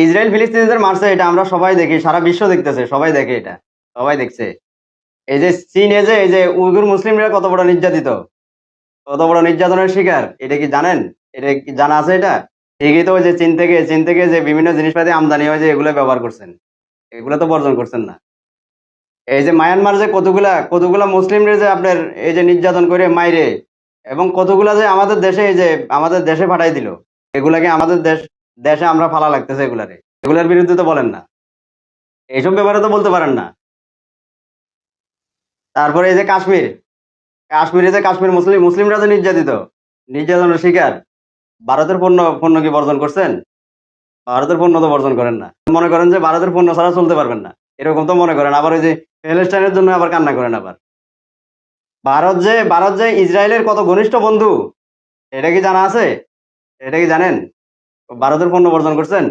Israel ফিলিস্তিনিদের মারছে, এটা আমরা সবাই দেখি, সারা বিশ্ব দেখতেছে, সবাই দেখে, এটা সবাই দেখছে। এই যে চীনে যে এই যে উইগুর মুসলিমরা কত বড় নির্যাতিত, কত বড় নির্যাতনের শিকার, এটা কি জানেন? এটা কি জানা আছে এটা? ঠিকই তো, ওই যে চীন থেকে যে বিভিন্ন জিনিসপাতি আমদানি হয়, যে এগুলো ব্যবহার করছেন, এগুলো তো বর্জন করছেন না। এই যে মায়ানমার যে কতগুলা মুসলিমরা যে আপনার এই যে নির্যাতন করে মাইরে, এবং কতগুলা যে আমাদের দেশে এই যে আমাদের দেশে পাঠাই দিল, এগুলাকে আমাদের দেশে আমরা ফালা লাগতেছে এগুলারে, এগুলার বিরুদ্ধে তো বলেন না, এইসব ব্যাপারে তো বলতে পারেন না। তারপরে এই যে কাশ্মীরে যে কাশ্মীর মুসলিমরা যে নির্যাতনের শিকার, ভারতের পণ্য পণ্য কি বর্জন করছেন? ভারতের পণ্য তো বর্জন করেন না, মনে করেন যে ভারতের পণ্য ছাড়া চলতে পারবেন না, এরকম তো মনে করেন। আবার ওই যে প্যালেস্টাইনের জন্য আবার কান্না করেন। আবার ভারত যে ইসরায়েলের কত ঘনিষ্ঠ বন্ধু, এটা কি জানা আছে? এটা কি জানেন? ভারতের পণ্য বর্জন করছেন?